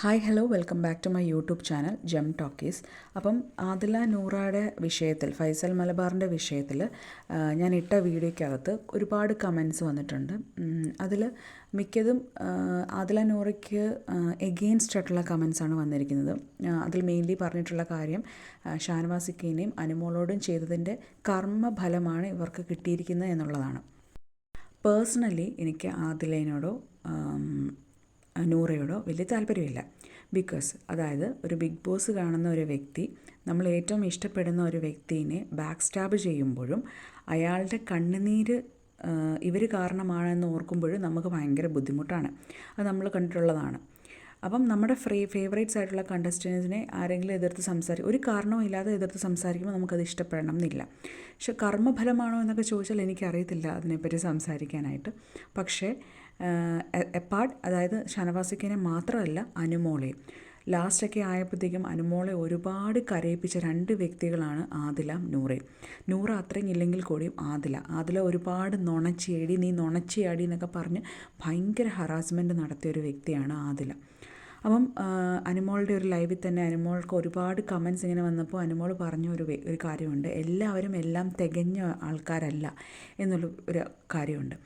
Hi hello welcome back to my YouTube channel Jam Talkies. അപ്പം ആദില നൂറയുടെ വിഷയത്തിൽ, ഫൈസൽ മലബാറിൻ്റെ വിഷയത്തിൽ ഞാൻ ഇട്ട വീഡിയോയ്ക്കകത്ത് ഒരുപാട് കമൻസ് വന്നിട്ടുണ്ട്. അതിൽ മിക്കതും ആദില നൂറയ്ക്ക് എഗെയിൻസ്റ്റ് ആയിട്ടുള്ള കമൻസാണ് വന്നിരിക്കുന്നത്. അതിൽ മെയിൻലി പറഞ്ഞിട്ടുള്ള കാര്യം ഷാനവാസിക്കയും അനുമോളോടും ചെയ്തതിൻ്റെ കർമ്മഫലമാണ് ഇവർക്ക് കിട്ടിയിരിക്കുന്നത് എന്നുള്ളതാണ്. പേഴ്സണലി എനിക്ക് ആദിലേനോടോ നൂറയോടോ വലിയ താല്പര്യമില്ല. ബിക്കോസ് അതായത് ഒരു ബിഗ് ബോസ് കാണുന്ന ഒരു വ്യക്തി, നമ്മൾ ഏറ്റവും ഇഷ്ടപ്പെടുന്ന ഒരു വ്യക്തിയെ ബാക്ക് സ്റ്റാബ് ചെയ്യുമ്പോഴും അയാളുടെ കണ്ണുനീര് ഇവർ കാരണമാണെന്ന് ഓർക്കുമ്പോഴും നമുക്ക് ഭയങ്കര ബുദ്ധിമുട്ടാണ്. അത് നമ്മൾ കണ്ടിട്ടുള്ളതാണ്. അപ്പം നമ്മുടെ ഫേവറേറ്റ്സ് ആയിട്ടുള്ള കണ്ടസ്റ്റൻസിനെ ആരെങ്കിലും എതിർത്ത് ഒരു കാരണവും ഇല്ലാതെ എതിർത്ത് സംസാരിക്കുമ്പോൾ നമുക്കത് ഇഷ്ടപ്പെടണം എന്നില്ല. പക്ഷെ കർമ്മഫലമാണോ എന്നൊക്കെ ചോദിച്ചാൽ എനിക്കറിയത്തില്ല അതിനെപ്പറ്റി സംസാരിക്കാനായിട്ട്. പക്ഷേ എപ്പാർട്ട്, അതായത് ഷാനവാസിക്കനെ മാത്രമല്ല അനുമോളെയും ലാസ്റ്റൊക്കെ ആയപ്പോഴത്തേക്കും അനുമോളെ ഒരുപാട് കരയിപ്പിച്ച രണ്ട് വ്യക്തികളാണ് ആദില നൂറയും. നൂറ അത്രയും ഇല്ലെങ്കിൽ കൂടിയും ആദില ഒരുപാട് നീ നുണച്ചിയാടി എന്നൊക്കെ പറഞ്ഞ് ഭയങ്കര ഹറാസ്മെൻറ്റ് നടത്തിയൊരു വ്യക്തിയാണ് ആദില. അപ്പം അനുമോളുടെ ഒരു ലൈവിൽ തന്നെ അനുമോൾക്ക് ഒരുപാട് കമൻസ് ഇങ്ങനെ വന്നപ്പോൾ അനുമോൾ പറഞ്ഞ ഒരു കാര്യമുണ്ട്, എല്ലാവരും എല്ലാം തികഞ്ഞ ആൾക്കാരല്ല എന്നുള്ള ഒരു കാര്യമുണ്ട്.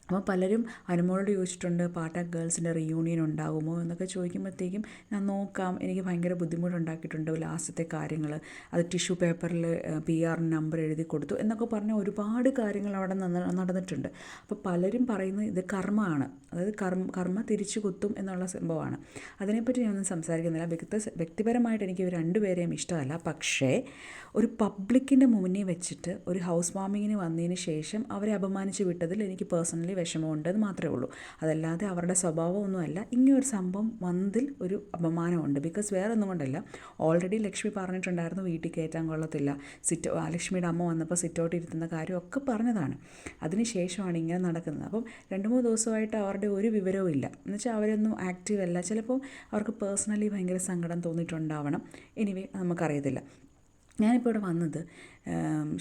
അപ്പോൾ പലരും അനുമോളോട് ചോദിച്ചിട്ടുണ്ട് പാട്ട ഗേൾസിൻ്റെ റീയൂണിയൻ ഉണ്ടാകുമോ എന്നൊക്കെ ചോദിക്കുമ്പോഴത്തേക്കും ഞാൻ നോക്കാം, എനിക്ക് ഭയങ്കര ബുദ്ധിമുട്ടുണ്ടാക്കിയിട്ടുണ്ട് ലാസ്റ്റത്തെ കാര്യങ്ങൾ, അത് ടിഷ്യൂ പേപ്പറിൽ PR നമ്പർ എഴുതി കൊടുത്തു എന്നൊക്കെ പറഞ്ഞ ഒരുപാട് കാര്യങ്ങൾ അവിടെ നടന്നിട്ടുണ്ട്. അപ്പോൾ പലരും പറയുന്നത് ഇത് കർമ്മമാണ്, അതായത് കർമ്മ തിരിച്ചു കുത്തും എന്നുള്ള സംഭവമാണ്. അതിനെപ്പറ്റി ഞാനൊന്നും സംസാരിക്കുന്നില്ല. വ്യക്തിപരമായിട്ട് എനിക്ക് ഇവർ രണ്ടുപേരെയും ഇഷ്ടമല്ല. പക്ഷേ ഒരു പബ്ലിക്കിൻ്റെ മുന്നിൽ വെച്ചിട്ട് ഒരു ഹൗസ് വാമിങ്ങിന് വന്നതിന് ശേഷം അവരെ അപമാനിച്ച് വിട്ടതിൽ എനിക്ക് പേഴ്സണലി വിഷമമുണ്ടെന്ന് മാത്രമേ ഉള്ളൂ. അതല്ലാതെ അവരുടെ സ്വഭാവമൊന്നുമല്ല. ഇങ്ങനൊരു സംഭവം വന്നതിൽ ഒരു അപമാനമുണ്ട്. ബിക്കോസ് വേറെ ഒന്നും കൊണ്ടല്ല, ഓൾറെഡി ലക്ഷ്മി പറഞ്ഞിട്ടുണ്ടായിരുന്നു വീട്ടിൽ കയറ്റാൻ കൊള്ളത്തില്ല, ലക്ഷ്മിയുടെ അമ്മ വന്നപ്പോൾ സിറ്റൗട്ട് ഇരുത്തുന്ന കാര്യമൊക്കെ പറഞ്ഞതാണ്. അതിന് ശേഷമാണ് ഇങ്ങനെ നടക്കുന്നത്. അപ്പം 2-3 ദിവസമായിട്ട് അവരുടെ ഒരു വിവരവും ഇല്ല. എന്നുവെച്ചാൽ അവരൊന്നും ആക്റ്റീവ് അല്ല. ചിലപ്പോൾ അവർക്ക് പേഴ്സണലി ഭയങ്കര സങ്കടം തോന്നിയിട്ടുണ്ടാവണം. എനിവേ നമുക്കറിയത്തില്ല. ഞാനിപ്പോൾ ഇവിടെ വന്നത്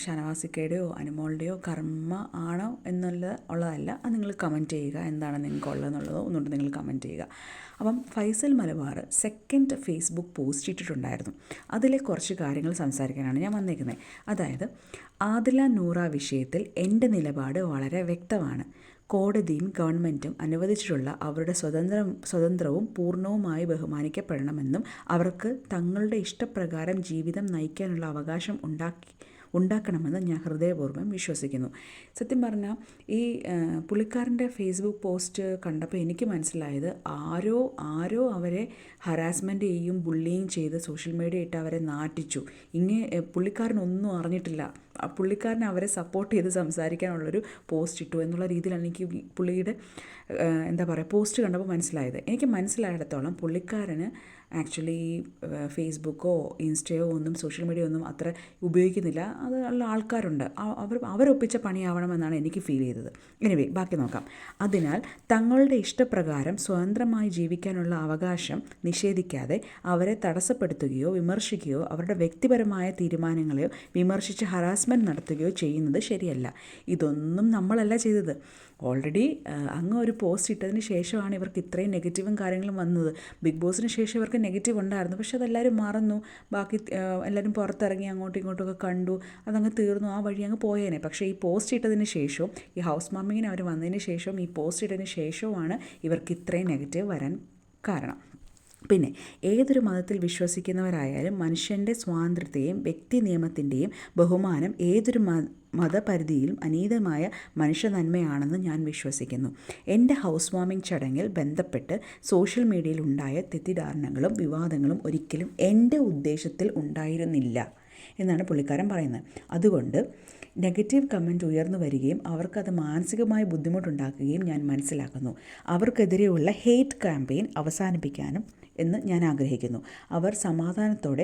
ഷാനവാസിക്കയുടെയോ അനുമോളുടെയോ കർമ്മ ആണോ ഉള്ളതല്ല. അത് നിങ്ങൾ കമൻറ്റ് ചെയ്യുക, എന്താണ് നിങ്ങൾക്ക് ഉള്ളതെന്നുള്ളതോ ഒന്നുകൊണ്ട് നിങ്ങൾ കമൻറ്റ് ചെയ്യുക. അപ്പം Faisal Malabar second Facebook post ഇട്ടിട്ടുണ്ടായിരുന്നു. അതിലെ കുറച്ച് കാര്യങ്ങൾ സംസാരിക്കാനാണ് ഞാൻ വന്നേക്കുന്നത്. അതായത് ആദില നൂറ വിഷയത്തിൽ എൻ്റെ നിലപാട് വളരെ വ്യക്തമാണ്. കോടതിയും ഗവൺമെൻറ്റും അനുവദിച്ചിട്ടുള്ള അവരുടെ സ്വതന്ത്രവും പൂർണ്ണവുമായി ബഹുമാനിക്കപ്പെടണമെന്നും അവർക്ക് തങ്ങളുടെ ഇഷ്ടപ്രകാരം ജീവിതം നയിക്കാനുള്ള അവകാശം ഉണ്ടാക്കണമെന്ന് ഞാൻ ഹൃദയപൂർവ്വം വിശ്വസിക്കുന്നു. സത്യം പറഞ്ഞാൽ ഈ പുള്ളിക്കാരൻ്റെ ഫേസ്ബുക്ക് പോസ്റ്റ് കണ്ടപ്പോൾ എനിക്ക് മനസ്സിലായത് ആരോ അവരെ ഹറാസ്മെൻറ്റ് ചെയ്യും, ബുള്ളിങ് ചെയ്ത് സോഷ്യൽ മീഡിയ ഇട്ട് അവരെ നാട്ടിച്ചു. പുള്ളിക്കാരനൊന്നും അറിഞ്ഞിട്ടില്ല. പുള്ളിക്കാരനെ അവരെ സപ്പോർട്ട് ചെയ്ത് സംസാരിക്കാനുള്ളൊരു പോസ്റ്റ് ഇട്ടു എന്നുള്ള രീതിയിലാണ് എനിക്ക് പുള്ളിയുടെ പോസ്റ്റ് കണ്ടപ്പോൾ മനസ്സിലായത്. എനിക്ക് മനസ്സിലായിടത്തോളം പുള്ളിക്കാരന് ആക്ച്വലി ഫേസ്ബുക്കോ ഇൻസ്റ്റയോ ഒന്നും സോഷ്യൽ മീഡിയ ഒന്നും അത്ര ഉപയോഗിക്കുന്നില്ല. അത് ഉള്ള ആൾക്കാരുണ്ട്, അവരൊപ്പിച്ച പണിയാവണമെന്നാണ് എനിക്ക് ഫീൽ ചെയ്തത്. എനിവേ ബാക്കി നോക്കാം. അതിനാൽ തങ്ങളുടെ ഇഷ്ടപ്രകാരം സ്വതന്ത്രമായി ജീവിക്കാനുള്ള അവകാശം നിഷേധിക്കാതെ അവരെ തടസ്സപ്പെടുത്തുകയോ വിമർശിക്കുകയോ അവരുടെ വ്യക്തിപരമായ തീരുമാനങ്ങളെയോ വിമർശിച്ച് ഹറാസ്മെൻറ്റ് നടത്തുകയോ ചെയ്യുന്നത് ശരിയല്ല. ഇതൊന്നും നമ്മളല്ല ചെയ്തത്. ഓൾറെഡി അങ്ങ് ഒരു പോസ്റ്റ് ഇട്ടതിന് ശേഷമാണ് ഇവർക്ക് ഇത്രയും നെഗറ്റീവും കാര്യങ്ങളും വന്നത്. ബിഗ് ബോസിന് ശേഷം ഇവർക്ക് നെഗറ്റീവ് ഉണ്ടായിരുന്നു, പക്ഷെ അതെല്ലാവരും മറന്നു. ബാക്കി എല്ലാവരും പുറത്തിറങ്ങി അങ്ങോട്ടും ഇങ്ങോട്ടുമൊക്കെ കണ്ടു, അതങ്ങ് തീർന്നു, ആ വഴി അങ്ങ് പോയേനെ. പക്ഷേ ഈ പോസ്റ്റ് ഇട്ടതിന് ശേഷവും ഈ ഹൗസ് വാമിങ്ങിന് അവർ വന്നതിന് ശേഷവും ഈ പോസ്റ്റ് ഇട്ടതിന് ശേഷവുമാണ് ഇവർക്ക് ഇത്രയും നെഗറ്റീവ് വരാൻ കാരണം. പിന്നെ ഏതൊരു മതത്തിൽ വിശ്വസിക്കുന്നവരായാലും മനുഷ്യൻ്റെ സ്വാതന്ത്ര്യത്തെയും വ്യക്തി നിയമത്തിൻ്റെയും ബഹുമാനം ഏതൊരു മതപരിധിയിലും അനീതമായ മനുഷ്യ നന്മയാണെന്ന് ഞാൻ വിശ്വസിക്കുന്നു. എൻ്റെ ഹൗസ് വാമിംഗ് ചടങ്ങിൽ ബന്ധപ്പെട്ട് സോഷ്യൽ മീഡിയയിൽ ഉണ്ടായ തെറ്റിദ്ധാരണകളും വിവാദങ്ങളും ഒരിക്കലും എൻ്റെ ഉദ്ദേശത്തിൽ ഉണ്ടായിരുന്നില്ല എന്നാണ് പുള്ളിക്കാരൻ പറയുന്നത്. അതുകൊണ്ട് നെഗറ്റീവ് കമൻറ്റ് ഉയർന്നു വരികയും അവർക്കത് മാനസികമായ ബുദ്ധിമുട്ടുണ്ടാക്കുകയും ഞാൻ മനസ്സിലാക്കുന്നു. അവർക്കെതിരെയുള്ള ഹെയ്റ്റ് ക്യാമ്പയിൻ അവസാനിപ്പിക്കാനും എന്ന് ഞാൻ ആഗ്രഹിക്കുന്നു. അവർ സമാധാനത്തോടെ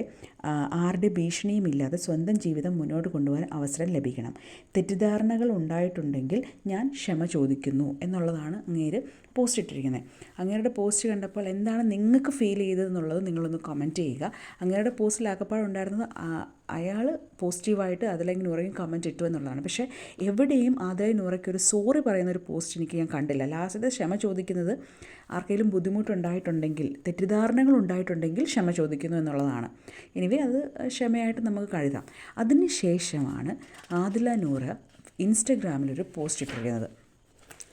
ആരുടെ ഭീഷണിയുമില്ലാതെ സ്വന്തം ജീവിതം മുന്നോട്ട് കൊണ്ടുപോകാൻ അവസരം ലഭിക്കണം. തെറ്റിദ്ധാരണകൾ ഉണ്ടായിട്ടുണ്ടെങ്കിൽ ഞാൻ ക്ഷമ ചോദിക്കുന്നു എന്നുള്ളതാണ് അങ്ങേര് പോസ്റ്റ് ഇട്ടിരിക്കുന്നത്. അങ്ങേരുടെ പോസ്റ്റ് കണ്ടപ്പോൾ എന്താണ് നിങ്ങൾക്ക് ഫീൽ ചെയ്തതെന്നുള്ളത് നിങ്ങളൊന്ന് കമൻറ്റ് ചെയ്യുക. അങ്ങേരുടെ പോസ്റ്റിൽ ആകപ്പാടുണ്ടായിരുന്നത് അയാൾ പോസിറ്റീവായിട്ട് അതിലെങ്കിൽ നൂറയും കമൻറ്റ് ഇട്ടു എന്നുള്ളതാണ്. പക്ഷേ എവിടെയും അതേ നൂറയ്ക്കൊരു സോറി പറയുന്നൊരു പോസ്റ്റ് എനിക്ക് ഞാൻ കണ്ടില്ല. ലാസ്റ്റത്തെ ക്ഷമ ചോദിക്കുന്നത് ആർക്കെങ്കിലും ബുദ്ധിമുട്ടുണ്ടായിട്ടുണ്ടെങ്കിൽ, തെറ്റിദ്ധാരണകൾ ഉണ്ടായിട്ടുണ്ടെങ്കിൽ ക്ഷമ ചോദിക്കുന്നു എന്നുള്ളതാണ്. എനിവേ അത് ക്ഷമയായിട്ട് നമുക്ക് കരുതാം. അതിന് ശേഷമാണ് ആദില നൂറ ഇൻസ്റ്റഗ്രാമിലൊരു പോസ്റ്റ് ഇട്ടിരിക്കുന്നത്.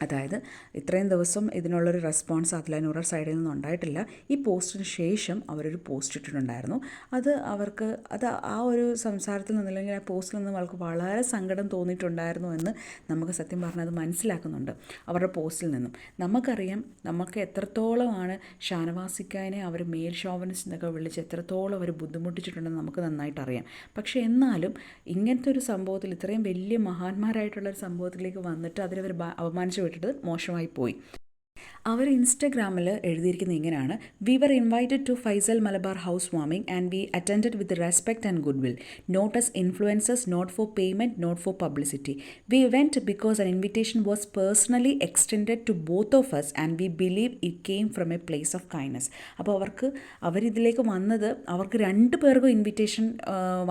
അതായത് ഇത്രയും ദിവസം ഇതിനുള്ളൊരു റെസ്പോൺസ് ആദില നൂറ സൈഡിൽ നിന്നും ഉണ്ടായിട്ടില്ല. ഈ പോസ്റ്റിന് ശേഷം അവരൊരു പോസ്റ്റ് ഇട്ടിട്ടുണ്ടായിരുന്നു. അത് ആ ഒരു സംസാരത്തിൽ നിന്നും അല്ലെങ്കിൽ ആ പോസ്റ്റിൽ നിന്നും അവർക്ക് വളരെ സങ്കടം തോന്നിയിട്ടുണ്ടായിരുന്നു എന്ന് നമുക്ക് സത്യം പറഞ്ഞാൽ അത് മനസ്സിലാക്കുന്നുണ്ട് അവരുടെ പോസ്റ്റിൽ നിന്നും. നമുക്കറിയാം നമുക്ക് എത്രത്തോളമാണ് ഷാനവാസിക്കാനെ അവർ മെയിൽ ഷോവനിസ്റ്റ് എന്നൊക്കെ വിളിച്ച് എത്രത്തോളം അവർ ബുദ്ധിമുട്ടിച്ചിട്ടുണ്ടെന്ന് നമുക്ക് നന്നായിട്ട് അറിയാം. പക്ഷേ എന്നാലും ഇങ്ങനത്തെ ഒരു സംഭവത്തിൽ, ഇത്രയും വലിയ മഹാന്മാരായിട്ടുള്ളൊരു സംഭവത്തിലേക്ക് വന്നിട്ട് അതിലവർ അവമാനിച്ചു വിട്ടിട്ട് മോശമായി പോയി. അവർ ഇൻസ്റ്റഗ്രാമിൽ എഴുതിയിരിക്കുന്നത് ഇങ്ങനെയാണ്: we were invited to Faisal Malabar house warming and we attended with respect and goodwill, not as influencers, not for payment, not for publicity. We went because an invitation was personally extended to both of us and we believe it came from a place of kindness. അപ്പോൾ അവരിതിലേക്ക് വന്നത് അവർക്ക് രണ്ടു പേർക്കും invitation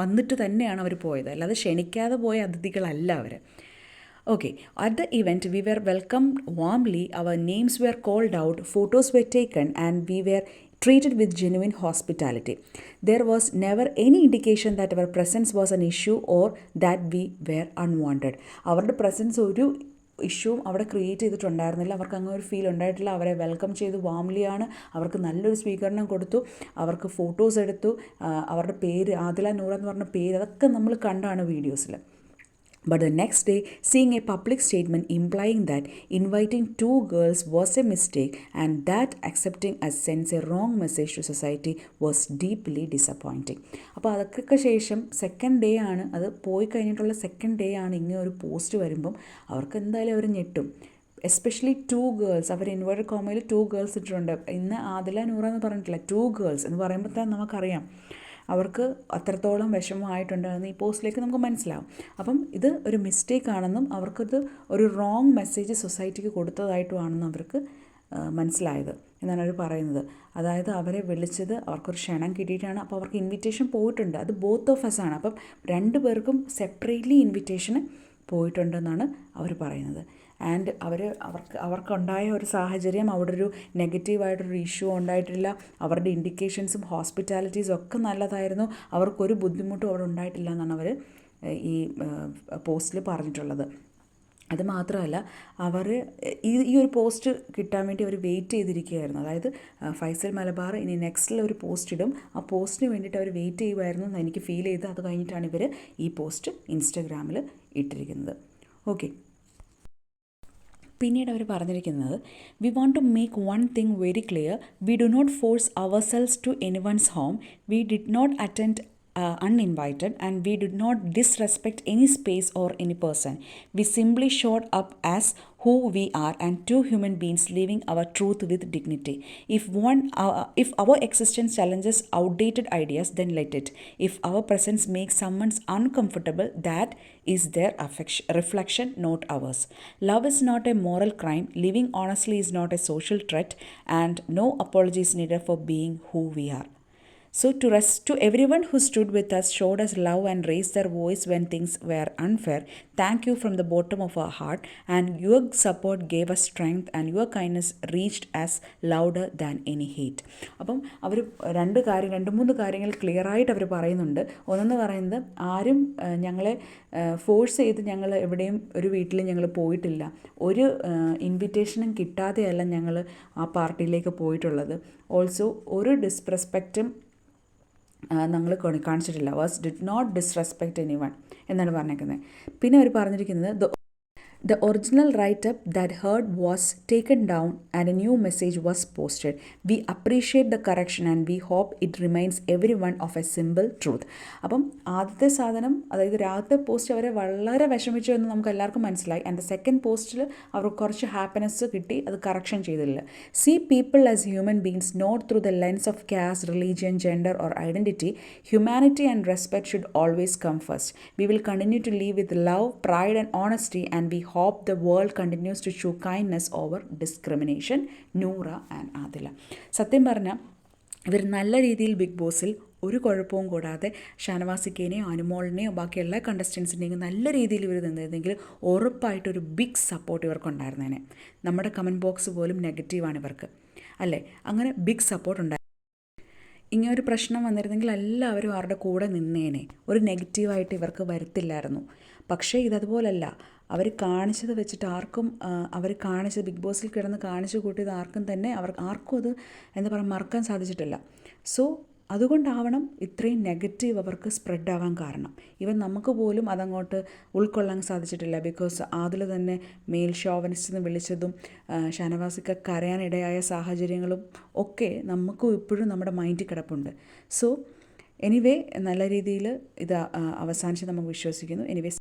വന്നിട്ട് തന്നെയാണ് അവർ പോയത്, അല്ലാതെ ക്ഷണിക്കാതെ പോയ അതിഥികളല്ല അവർ. Okay, at the event we were welcomed warmly, our names were called out, photos were taken and we were treated with genuine hospitality. There was never any indication that our presence was an issue or that we were unwanted. അവരുടെ presence ഒരു ഇഷ്യൂവും അവിടെ create ചെയ്തിട്ടുണ്ടായിരുന്നില്ല. അവർക്ക് അങ്ങനെ ഒരു feel ഉണ്ടായിട്ടില്ല. അവരെ welcome ചെയ്ത് വാംലിയാണ്, അവർക്ക് നല്ലൊരു സ്വീകരണം കൊടുത്തു, അവർക്ക് ഫോട്ടോസ് എടുത്തു, അവരുടെ പേര് ആദില നൂറ എന്ന് പറഞ്ഞ പേര് അതൊക്കെ നമ്മൾ കണ്ടാണ് വീഡിയോസിൽ. But the next day, seeing a public statement implying that inviting two girls was a mistake and that accepting us sends a wrong message to society was deeply disappointing. അപ്പോൾ അതൊക്കെ ശേഷം സെക്കൻഡ് ഡേ ആണ്, അത് പോയി കഴിഞ്ഞിട്ടുള്ള second day ആണ് ഇങ്ങനെ ഒരു പോസ്റ്റ് വരുമ്പം അവർക്ക് എന്തായാലും അവർ ഞെട്ടും. എസ്പെഷ്യലി 2 ഗേൾസ്, അവർ ഇൻവേർട്ടഡ് കോമയിൽ 2 ഗേൾസ് ഇട്ടിട്ടുണ്ട്. ഇന്ന് ആദില നൂറ എന്ന് പറഞ്ഞിട്ടില്ല, 2 ഗേൾസ് എന്ന് പറയുമ്പോൾ തന്നെ നമുക്കറിയാം അവർക്ക് അത്രത്തോളം വിഷമമായിട്ടുണ്ടെന്ന് ഈ പോസ്റ്റിലേക്ക് നമുക്ക് മനസ്സിലാവും. അപ്പം ഇത് ഒരു മിസ്റ്റേക്കാണെന്നും അവർക്കത് ഒരു റോങ് മെസ്സേജ് സൊസൈറ്റിക്ക് കൊടുത്തതായിട്ടുമാണെന്നും അവർക്ക് മനസ്സിലായത് എന്നാണ് അവർ പറയുന്നത്. അതായത് അവരെ വിളിച്ചത് അവർക്കൊരു ക്ഷണം കിട്ടിയിട്ടാണ്. അപ്പോൾ അവർക്ക് ഇൻവിറ്റേഷൻ പോയിട്ടുണ്ട്, അത് ബോത്ത് ഓഫ് അസ് ആണ്. അപ്പം 2 പേർക്കും സെപ്പറേറ്റ്ലി ഇൻവിറ്റേഷന് പോയിട്ടുണ്ടെന്നാണ് അവർ പറയുന്നത്. ആൻഡ് അവർക്കുണ്ടായ ഒരു സാഹചര്യം, അവിടെ ഒരു നെഗറ്റീവായിട്ടൊരു ഇഷ്യൂ ഉണ്ടായിട്ടില്ല, അവരുടെ ഇൻഡിക്കേഷൻസും ഹോസ്പിറ്റാലിറ്റീസും ഒക്കെ നല്ലതായിരുന്നു, അവർക്കൊരു ബുദ്ധിമുട്ടും അവിടെ ഉണ്ടായിട്ടില്ല എന്നാണ് അവർ ഈ പോസ്റ്റിൽ പറഞ്ഞിട്ടുള്ളത്. അത് മാത്രമല്ല, അവർ ഈ ഒരു പോസ്റ്റ് കിട്ടാൻ വേണ്ടി അവർ വെയിറ്റ് ചെയ്തിരിക്കുകയായിരുന്നു. അതായത് ഫൈസൽ മലബാർ ഇനി നെക്സ്റ്റിൽ ഒരു പോസ്റ്റ് ഇടും, ആ പോസ്റ്റിന് വേണ്ടിയിട്ട് അവർ വെയിറ്റ് ചെയ്യുമായിരുന്നു എന്ന് എനിക്ക് ഫീൽ ചെയ്ത് അത് കഴിഞ്ഞിട്ടാണ് ഇവർ ഈ പോസ്റ്റ് ഇൻസ്റ്റഗ്രാമിൽ ഇട്ടിരിക്കുന്നത്. ഓക്കെ, പിന്നീട് അവർ പറഞ്ഞിരിക്കുന്നത്: we want to make one thing very clear, we do not force ourselves to anyone's home, we did not attend uninvited and we did not disrespect any space or any person. We simply showed up as who we are and 2 human beings living our truth with dignity. If our existence challenges outdated ideas, then let it. If our presence makes someone uncomfortable, that is their reflection, not ours. Love is not a moral crime. Living honestly is not a social threat, and no apology is needed for being who we are. So to everyone who stood with us, showed us love and raised their voice when things were unfair, thank you from the bottom of our heart, and your support gave us strength and your kindness reached us louder than any hate. അപ്പം അവർ 2-3 കാര്യങ്ങൾ ക്ലിയറായിട്ട് അവർ പറയുന്നുണ്ട്. ഒന്നെന്ന് പറയുന്നത്, ആരും ഞങ്ങളെ force ചെയ്ത് ഞങ്ങൾ എവിടെയും ഒരു വീട്ടിൽ ഞങ്ങൾ പോയിട്ടില്ല, ഒരു ഇൻവിറ്റേഷനും കിട്ടാതെയല്ല ഞങ്ങൾ ആ പാർട്ടിയിലേക്ക് പോയിട്ടുള്ളത്. ഓൾസോ ഒരു ഡിസ്റെസ്പെക്റ്റും ഞങ്ങൾ കാണിച്ചിട്ടില്ല. ഡിഡ് നോട്ട് ഡിസ്റെസ്പെക്റ്റ് എനിവൺ എന്നാണ് പറഞ്ഞേക്കുന്നത്. പിന്നെ അവർ പറഞ്ഞിരിക്കുന്നത്, the original write-up that heard was taken down and a new message was posted. We appreciate the correction and we hope it reminds everyone of a simple truth. അപ്പം ആദ്യത്തെ സാധനം, അതായത് രാവിലത്തെ post അവരെ വളരെ വിഷമിച്ചു എന്ന് നമുക്ക് എല്ലാവർക്കും മനസ്സിലായി. ആൻഡ് സെക്കൻഡ് പോസ്റ്റിൽ അവർക്ക് കുറച്ച് ഹാപ്പിനെസ് കിട്ടി, അത് കറക്ഷൻ ചെയ്തില്ല. See people as human beings, not through the lens of caste, religion, gender or identity. Humanity and respect should always come first. We will continue to live with love, pride and honesty, and we hope the world continues to show kindness over discrimination. Noora and Adila. സത്യം പറഞ്ഞാൽ ഇവർ നല്ല രീതിയിൽ big ബോസിൽ ഒരു കുഴപ്പവും കൂടാതെ ഷാനവാസിക്കേനെയോ അനുമോളിനെയോ ബാക്കി എല്ലാ കണ്ടസ്റ്റൻസിൻ്റെയും നല്ല രീതിയിൽ ഇവർ നിന്നിരുന്നെങ്കിൽ ഉറപ്പായിട്ടൊരു ബിഗ് സപ്പോർട്ട് ഇവർക്കുണ്ടായിരുന്നേനെ. നമ്മുടെ കമൻറ്റ് ബോക്സ് പോലും നെഗറ്റീവാണ് ഇവർക്ക്, അല്ലേ? അങ്ങനെ ബിഗ് സപ്പോർട്ട് ഉണ്ടായി. ഇങ്ങനെ ഒരു പ്രശ്നം വന്നിരുന്നെങ്കിൽ എല്ലാവരും അവരുടെ കൂടെ നിന്നേനെ, ഒരു നെഗറ്റീവായിട്ട് ഇവർക്ക് വരത്തില്ലായിരുന്നു. പക്ഷേ ഇതതുപോലല്ല. അവർ കാണിച്ചത് വെച്ചിട്ട് ആർക്കും അവർ കാണിച്ചത് ബിഗ് ബോസിൽ കിടന്ന് കാണിച്ചു കൂട്ടിയത് ആർക്കും തന്നെ ആർക്കും അത് എന്താ പറയുക മറക്കാൻ സാധിച്ചിട്ടില്ല. സോ അതുകൊണ്ടാവണം ഇത്രയും നെഗറ്റീവ് അവർക്ക് സ്പ്രെഡ് ആവാൻ കാരണം. ഈവൻ നമുക്ക് പോലും അതങ്ങോട്ട് ഉൾക്കൊള്ളാൻ സാധിച്ചിട്ടില്ല. ബിക്കോസ് അതിൽ തന്നെ മെയിൽ ഷോവനിസ്റ്റ് എന്ന് വിളിച്ചതും ഷാനവാസിക്ക് കരയാനിടയായ സാഹചര്യങ്ങളും ഒക്കെ നമുക്കും ഇപ്പോഴും നമ്മുടെ മൈൻഡിൽ കിടപ്പുണ്ട്. സോ എനിവേ നല്ല രീതിയിൽ ഇത് അവസാനിച്ച് നമുക്ക് വിശ്വസിക്കുന്നു. എനിവേ